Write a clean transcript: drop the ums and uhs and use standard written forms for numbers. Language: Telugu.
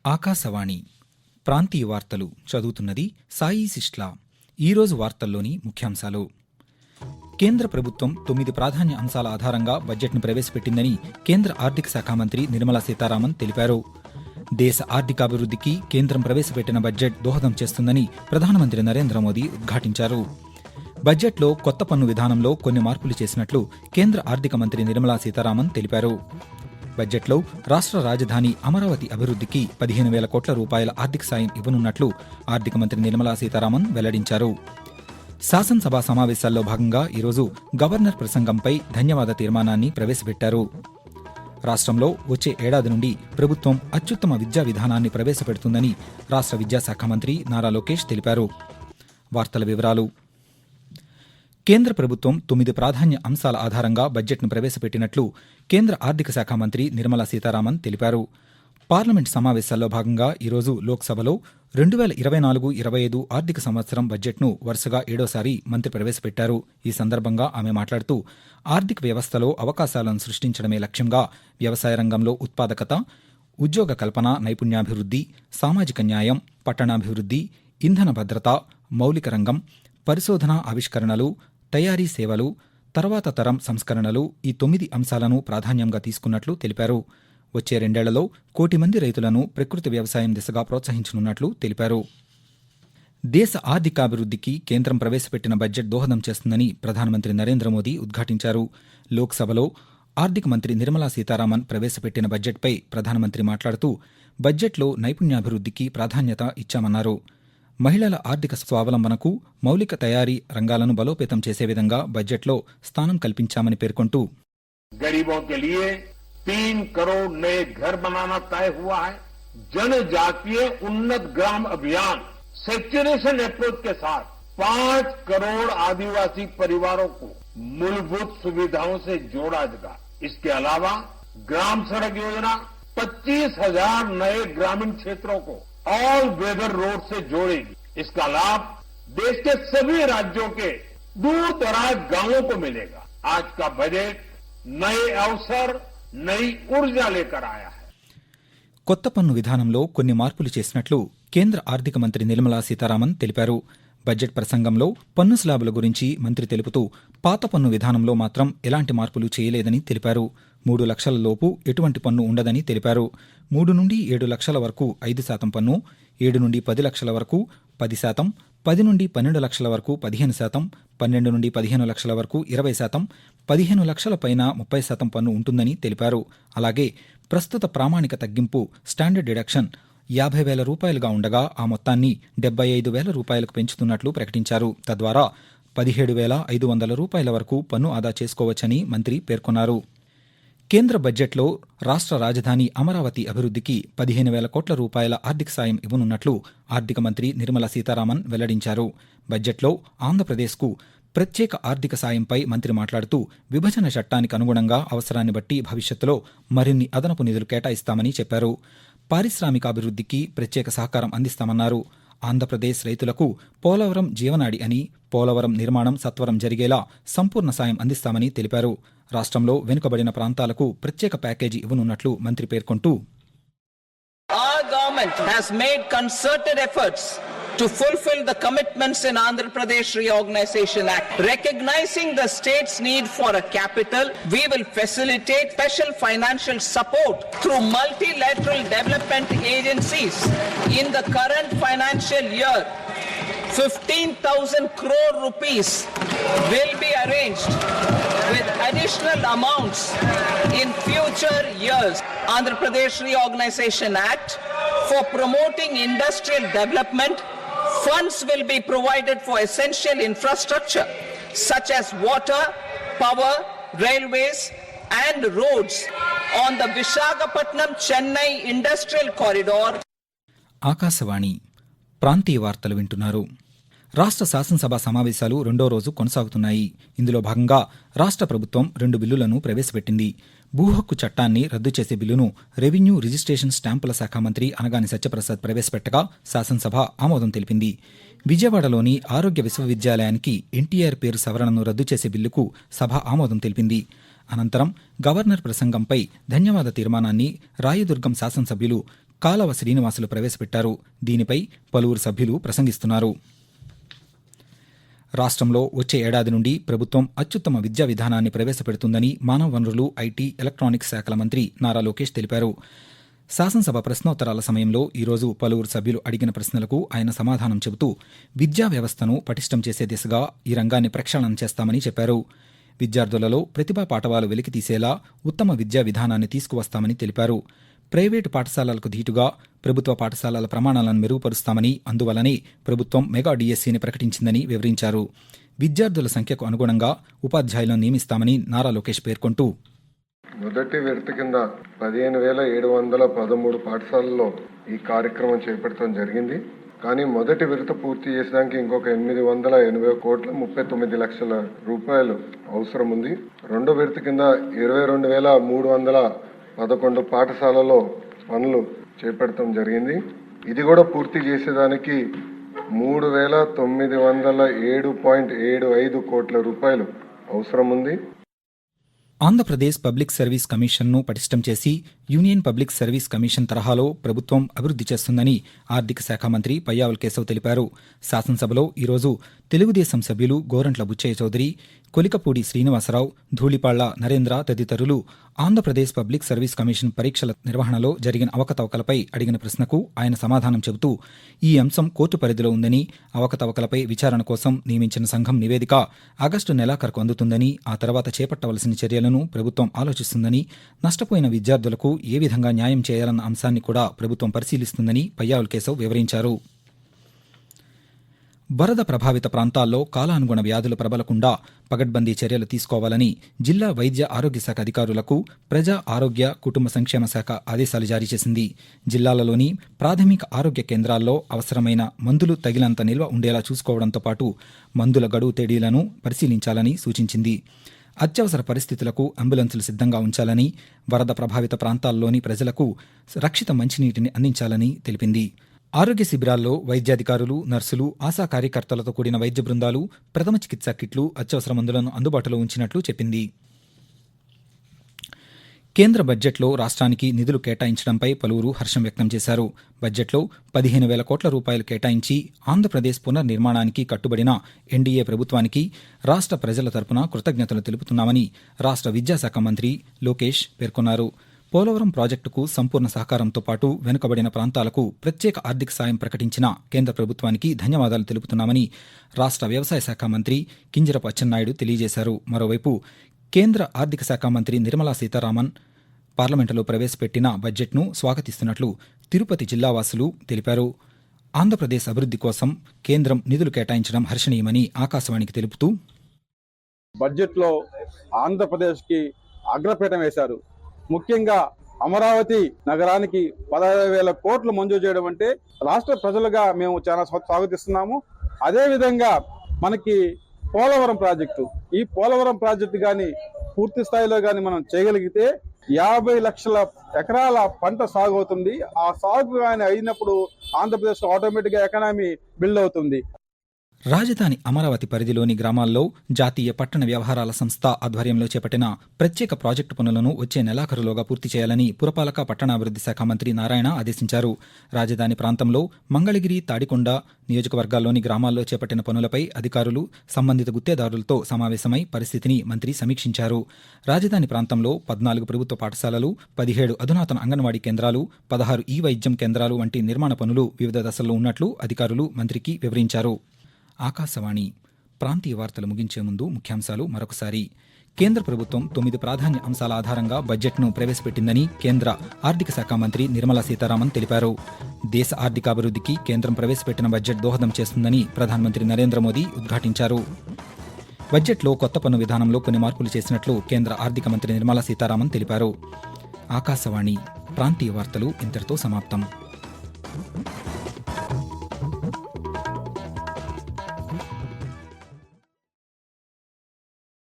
ఆకాశవాణి ప్రాంతీయ వార్తలు చదువుతున్నది సాయి సిస్లా. ఈరోజు వార్తల్లోని ముఖ్యాంశాలు. కేంద్ర ప్రభుత్వం 9 ప్రాధాన్య అంశాల ఆధారంగా బడ్జెట్ను ప్రవేశపెట్టిందని కేంద్ర ఆర్థిక శాఖ మంత్రి నిర్మలా సీతారామన్ తెలిపారు. దేశ ఆర్థికాభివృద్ధికి కేంద్రం ప్రవేశపెట్టిన బడ్జెట్ దోహదం చేస్తుందని ప్రధానమంత్రి నరేంద్ర మోదీ ఉద్ఘాటించారు. బడ్జెట్లో కొత్త పన్ను విధానంలో కొన్ని మార్పులు చేసినట్లు కేంద్ర ఆర్థిక మంత్రి నిర్మలా సీతారామన్ తెలిపారు. బడ్జెట్లో రాష్ట్ర రాజధాని అమరావతి అభివృద్ధికి 15,000 కోట్ల రూపాయల ఆర్థిక సాయం ఇవ్వనున్నట్లు ఆర్థిక మంత్రి నిర్మలా సీతారామన్ వెల్లడించారు. శాసనసభ సమావేశాల్లో భాగంగా ఈరోజు గవర్నర్ ప్రసంగంపై ధన్యవాద తీర్మానాన్ని ప్రవేశపెట్టారు. రాష్ట్రంలో వచ్చే ఏడాది నుండి ప్రభుత్వం అత్యుత్తమ విద్యా విధానాన్ని ప్రవేశపెడుతుందని రాష్ట్ర విద్యాశాఖ మంత్రి నారా లోకేష్ తెలిపారు. వార్తల వివరాలు. కేంద్ర ప్రభుత్వం 9 ప్రాధాన్య అంశాల ఆధారంగా బడ్జెట్ను ప్రవేశపెట్టినట్లు కేంద్ర ఆర్థిక శాఖ మంత్రి నిర్మలా సీతారామన్ తెలిపారు. పార్లమెంట్ సమావేశాల్లో భాగంగా ఈరోజు లోక్సభలో 2024-25 ఆర్థిక సంవత్సరం బడ్జెట్ను వరుసగా 7వసారి మంత్రి ప్రవేశపెట్టారు. ఈ సందర్భంగా ఆమె మాట్లాడుతూ ఆర్థిక వ్యవస్థలో అవకాశాలను సృష్టించడమే లక్ష్యంగా వ్యవసాయ రంగంలో ఉత్పాదకత, ఉద్యోగ కల్పన, నైపుణ్యాభివృద్ధి, సామాజిక న్యాయం, పట్టణాభివృద్ధి, ఇంధన భద్రత, మౌలిక రంగం, పరిశోధన ఆవిష్కరణలు, తయారీ సేవలు, తర్వాత తరం సంస్కరణలు ఈ 9 అంశాలను ప్రాధాన్యంగా తీసుకున్నట్లు తెలిపారు. వచ్చే 2 ఏళ్లలో 1 కోటి మంది రైతులను ప్రకృతి వ్యవసాయం దిశగా ప్రోత్సహించనున్నట్లు తెలిపారు. దేశ ఆర్థికాభివృద్ధికి కేంద్రం ప్రవేశపెట్టిన బడ్జెట్ దోహదం చేస్తుందని ప్రధానమంత్రి నరేంద్ర మోదీ ఉద్ఘాటించారు. లోక్సభలో ఆర్థిక మంత్రి నిర్మలా సీతారామన్ ప్రవేశపెట్టిన బడ్జెట్పై ప్రధానమంత్రి మాట్లాడుతూ బడ్జెట్లో నైపుణ్యాభివృద్ధికి ప్రాధాన్యత ఇచ్చామన్నారు. మహిళల ఆర్థిక స్వావలంబనకు, మౌలిక తయారీ రంగాలను బలోపేతం చేసే విధంగా బడ్జెట్లో స్థానం కల్పించామని పేర్కొంటూ गरीबों के लिए 3 करोड़ नए घर बनाना तय हुआ है. जनजातीय उन्नत ग्राम अभियान सेक्चुरेशन अप्रोच के साथ 5 करोड़ आदिवासी परिवारों को मूलभूत सुविधाओं से जोड़ा जाएगा. इसके अलावा ग्राम सड़क योजना 25,000 नए ग्रामीण क्षेत्रों को ऑल वेदर रोड से जोड़ेगी. इसका लाभ देश के सभी राज्यों के दूर दराज गांवों को मिलेगा. आज का बजट नए अवसर, नई ऊर्जा लेकर आया है. కొత్త పన్ను విధానంలో కొన్ని మార్పులు చేసినట్లు కేంద్ర ఆర్థిక మంత్రి నిర్మలా సీతారామన్ తెలిపారు. బడ్జెట్ ప్రసంగంలో పన్ను స్లాబుల గురించి మంత్రి తెలుపుతూ పాత పన్ను విధానంలో మాత్రం ఎలాంటి మార్పులు చేయలేదని తెలిపారు. 3 లక్షల లోపు ఎటువంటి పన్ను ఉండదని తెలిపారు. 3 నుండి 7 లక్షల వరకు 5% పన్ను, 7 నుండి 10 లక్షల వరకు 10%, 10 నుండి 12 లక్షల వరకు 15%, 12 నుండి 15 లక్షల వరకు 20%, 15 లక్షల పైన 30% పన్ను ఉంటుందని తెలిపారు. అలాగే ప్రస్తుత ప్రామాణిక తగ్గింపు స్టాండర్డ్ డిడక్షన్ 50,000 రూపాయలుగా ఉండగా ఆ మొత్తాన్ని 75,000 రూపాయలకు పెంచుతున్నట్లు ప్రకటించారు. తద్వారా 17,500 రూపాయల వరకు పన్ను ఆదా చేసుకోవచ్చని మంత్రి పేర్కొన్నారు. కేంద్ర బడ్జెట్లో రాష్ట్ర రాజధాని అమరావతి అభివృద్ధికి 15,000 కోట్ల రూపాయల ఆర్థిక సాయం ఇవ్వనున్నట్లు ఆర్థిక మంత్రి నిర్మలా సీతారామన్ వెల్లడించారు. బడ్జెట్లో ఆంధ్రప్రదేశ్కు ప్రత్యేక ఆర్థిక సాయంపై మంత్రి మాట్లాడుతూ విభజన చట్టానికి అనుగుణంగా అవసరాన్ని బట్టి భవిష్యత్తులో మరిన్ని అదనపు నిధులు కేటాయిస్తామని చెప్పారు. పారిశ్రామికాభివృద్ధికి ప్రత్యేక సహకారం అందిస్తామన్నారు. ఆంధ్రప్రదేశ్ రైతులకు పోలవరం జీవనాడి అని, పోలవరం నిర్మాణం సత్వరం జరిగేలా సంపూర్ణ సాయం అందిస్తామని తెలిపారు. రాష్ట్రంలో వెనుకబడిన ప్రాంతాలకు ప్రత్యేక ప్యాకేజీ ఇవ్వనున్నట్లు మంత్రి పేర్కొంటూ Our government has made concerted efforts to fulfill the commitments in Andhra Pradesh Reorganization Act. Recognizing the state's need for a capital, we will facilitate special financial support through multilateral development agencies. In the current financial year, 15,000 crore rupees will be arranged with additional amounts in future years. Andhra Pradesh Reorganization Act for promoting industrial development. Funds will be provided for essential infrastructure such as water, power, railways and roads on the Visakhapatnam-Chennai industrial corridor. Akashvani ప్రాంతీయ వార్తలు వింటున్నారు. రాష్ట్ర శాసనసభ సమావేశాలు 2వ రోజు కొనసాగుతున్నాయి. ఇందులో భాగంగా రాష్ట్ర ప్రభుత్వం 2 బిల్లులను ప్రవేశపెట్టింది. భూ హక్కు చట్టాన్ని రద్దు చేసే బిల్లును రెవెన్యూ రిజిస్ట్రేషన్ స్టాంపుల శాఖ మంత్రి అనగాని సత్యప్రసాద్ ప్రవేశపెట్టగా శాసనసభ ఆమోదం తెలిపింది. విజయవాడలోని ఆరోగ్య విశ్వవిద్యాలయానికి ఎన్టీఆర్ పేరు సవరణను రద్దు చేసే బిల్లుకు సభ ఆమోదం తెలిపింది. అనంతరం గవర్నర్ ప్రసంగంపై ధన్యవాద తీర్మానాన్ని రాయదుర్గం శాసనసభ్యులు కాలవ శ్రీనివాసులు ప్రవేశపెట్టారు. దీనిపై పలువురు సభ్యులు ప్రసంగిస్తున్నారు. రాష్ట్రంలో వచ్చే ఏడాది నుండి ప్రభుత్వం అత్యుత్తమ విద్యా విధానాన్ని ప్రవేశపెడుతుందని మానవ వనరులు, ఐటీ, ఎలక్ట్రానిక్స్ శాఖల మంత్రి నారా లోకేష్ తెలిపారు. శాసనసభ ప్రశ్నోత్తరాల సమయంలో ఈరోజు పలువురు సభ్యులు అడిగిన ప్రశ్నలకు ఆయన సమాధానం చెబుతూ విద్యా వ్యవస్థను పటిష్టం చేసే దిశగా ఈ రంగాన్ని ప్రక్షాళన చేస్తామని చెప్పారు. విద్యార్థులలో ప్రతిభా పాటవాలు వెలికితీసేలా ఉత్తమ విద్యా విధానాన్ని తీసుకువస్తామని తెలిపారు. ప్రైవేటు పాఠశాలలకు ధీటుగా ప్రభుత్వ పాఠశాలల ప్రమాణాలను మెరుగుపరుస్తామని, అందువల్లనే ప్రభుత్వం మెగా డిఎస్సీని ప్రకటించిందని వివరించారు. విద్యార్థుల సంఖ్యకు అనుగుణంగా ఉపాధ్యాయులను నియమిస్తామని నారా లోకేష్ పేర్కొంటూ మొదటి విడత కింద 15,713 పాఠశాలల్లో ఈ కార్యక్రమం చేపట్టడం జరిగింది. కానీ మొదటి విడత పూర్తి చేసడానికి ఇంకొక 880 కోట్ల 39 లక్షల రూపాయలు అవసరం ఉంది. రెండో విడత కింద 22,311 పాఠశాలలో పనులు చేపట్టడం జరిగింది. ఇది కూడా పూర్తి చేసేదానికి 3,907.75 కోట్ల రూపాయలు అవసరం ఉంది. ఆంధ్రప్రదేశ్ పబ్లిక్ సర్వీస్ కమిషన్ను పటిష్టం చేసి యూనియన్ పబ్లిక్ సర్వీస్ కమిషన్ తరహాలో ప్రభుత్వం అభివృద్ధి చేస్తుందని ఆర్థిక శాఖ మంత్రి పయ్యావుల కేశవ్ తెలిపారు. శాసనసభలో ఈరోజు తెలుగుదేశం సభ్యులు గోరంట్ల బుచ్చయ్య చౌదరి, కొలికపూడి శ్రీనివాసరావు, ధూళిపాళ్ల నరేంద్ర తదితరులు ఆంధ్రప్రదేశ్ పబ్లిక్ సర్వీస్ కమిషన్ పరీక్షల నిర్వహణలో జరిగిన అవకతవకలపై అడిగిన ప్రశ్నకు ఆయన సమాధానం చెబుతూ ఈ అంశం కోర్టు పరిధిలో ఉందని, అవకతవకలపై విచారణ కోసం నియమించిన సంఘం నివేదిక ఆగస్టు నెలాఖరుకు అందుతుందని, ఆ తర్వాత చేపట్టవలసిన చర్యలను ప్రభుత్వం ఆలోచిస్తుందని, నష్టపోయిన విద్యార్థులకు ఏ విధంగా న్యాయం చేయాలన్న అంశాన్ని కూడా ప్రభుత్వం పరిశీలిస్తుందని పయ్యావుల కేశవ్ వివరించారు. వరద ప్రభావిత ప్రాంతాల్లో కాలానుగుణ వ్యాధులు ప్రబలకుండా పగడ్బందీ చర్యలు తీసుకోవాలని జిల్లా వైద్య ఆరోగ్య శాఖ అధికారులకు ప్రజా ఆరోగ్య కుటుంబ సంక్షేమ శాఖ ఆదేశాలు జారీ చేసింది. జిల్లాలలోని ప్రాథమిక ఆరోగ్య కేంద్రాల్లో అవసరమైన మందులు తగినంత నిల్వ ఉండేలా చూసుకోవడంతో పాటు మందుల గడువు తేదీలను పరిశీలించాలని సూచించింది. అత్యవసర పరిస్థితులకు అంబులెన్సులు సిద్ధంగా ఉంచాలని, వరద ప్రభావిత ప్రాంతాల్లోని ప్రజలకు రక్షిత మంచినీటిని అందించాలని తెలిపింది. ఆరోగ్య శిబిరాల్లో వైద్యాధికారులు, నర్సులు, ఆశా కార్యకర్తలతో కూడిన వైద్య బృందాలు ప్రథమ చికిత్సా కిట్లు, అత్యవసర మందులను అందుబాటులో ఉంచినట్లు చెప్పింది. కేంద్ర బడ్జెట్లో రాష్ట్రానికి నిధులు కేటాయించడంపై పలువురు హర్షం వ్యక్తం చేశారు. బడ్జెట్లో 15,000 కోట్ల రూపాయలు కేటాయించి ఆంధ్రప్రదేశ్ పునర్నిర్మాణానికి కట్టుబడిన ఎన్డీఏ ప్రభుత్వానికి రాష్ట్ర ప్రజల తరపున కృతజ్ఞతలు తెలుపుతున్నామని రాష్ట్ర విద్యాశాఖ మంత్రి లోకేష్ పేర్కొన్నారు. పోలవరం ప్రాజెక్టుకు సంపూర్ణ సహకారంతో పాటు వెనుకబడిన ప్రాంతాలకు ప్రత్యేక ఆర్థిక సాయం ప్రకటించిన కేంద్ర ప్రభుత్వానికి ధన్యవాదాలు తెలుపుతున్నామని రాష్ట్ర వ్యవసాయ శాఖ మంత్రి కింజరపు అచ్చెన్నాయుడు తెలియజేశారు. మరోవైపు కేంద్ర ఆర్థిక శాఖ మంత్రి నిర్మలా సీతారామన్ పార్లమెంటులో ప్రవేశపెట్టిన బడ్జెట్ను స్వాగతిస్తున్నట్లు తిరుపతి జిల్లావాసులు తెలిపారు. ఆంధ్రప్రదేశ్ అభివృద్ధి కోసం కేంద్రం నిధులు కేటాయించడం హర్షణీయమని ఆకాశవాణికి తెలుపుతూ బడ్జెట్లో ఆంధ్రప్రదేశ్కి అగ్రపీఠం వేశారు. ముఖ్యంగా అమరావతి నగరానికి 16,000 కోట్లు మంజూరు చేయడం అంటే రాష్ట్ర ప్రజలుగా మేము చాలా స్వాగతిస్తున్నాము. అదేవిధంగా మనకి పోలవరం ప్రాజెక్టు, ఈ పోలవరం ప్రాజెక్టు కానీ పూర్తి స్థాయిలో కానీ మనం చేయగలిగితే 50 లక్షల ఎకరాల పంట సాగు అవుతుంది. ఆ సాగు కానీ అయినప్పుడు ఆంధ్రప్రదేశ్ ఆటోమేటిక్గా ఎకానమీ బిల్డ్ అవుతుంది. రాజధాని అమరావతి పరిధిలోని గ్రామాల్లో జాతీయ పట్టణ వ్యవహారాల సంస్థ ఆధ్వర్యంలో చేపట్టిన ప్రత్యేక ప్రాజెక్టు పనులను వచ్చే నెలాఖరులోగా పూర్తి చేయాలని పురపాలక పట్టణాభివృద్ధి శాఖ మంత్రి నారాయణ ఆదేశించారు. రాజధాని ప్రాంతంలో మంగళగిరి, తాడికొండ నియోజకవర్గాల్లోని గ్రామాల్లో చేపట్టిన పనులపై అధికారులు, సంబంధిత గుత్తేదారులతో సమావేశమై పరిస్థితిని మంత్రి సమీక్షించారు. రాజధాని ప్రాంతంలో 14 ప్రభుత్వ పాఠశాలలు, 17 అధునాతన అంగన్వాడీ కేంద్రాలు, 16 ఈ-వైద్యం కేంద్రాలు వంటి నిర్మాణ పనులు వివిధ దశల్లో ఉన్నట్లు అధికారులు మంత్రికి వివరించారు. ఆకాశవాణి ప్రాంతీయ వార్తలు ముగించే ముందు ముఖ్యాంశాలు మరొకసారి. కేంద్ర ప్రభుత్వం 9 ప్రాధాన్య అంశాల ఆధారంగా బడ్జెట్ను ప్రవేశపెట్టిందని కేంద్ర ఆర్థిక శాఖ మంత్రి నిర్మలా సీతారామన్ తెలిపారు. దేశ ఆర్థికాభివృద్ధికి కేంద్రం ప్రవేశపెట్టిన బడ్జెట్ దోహదం చేస్తుందని ప్రధానమంత్రి నరేంద్ర మోదీ ఉద్ఘాటించారు. బడ్జెట్లో కొత్త పన్ను విధానంలో కొన్ని మార్పులు చేసినట్లు కేంద్ర ఆర్థిక మంత్రి నిర్మలా సీతారామన్ తెలిపారు. ఆకాశవాణి ప్రాంతీయ వార్తలు ఇంతటితో సమాప్తం.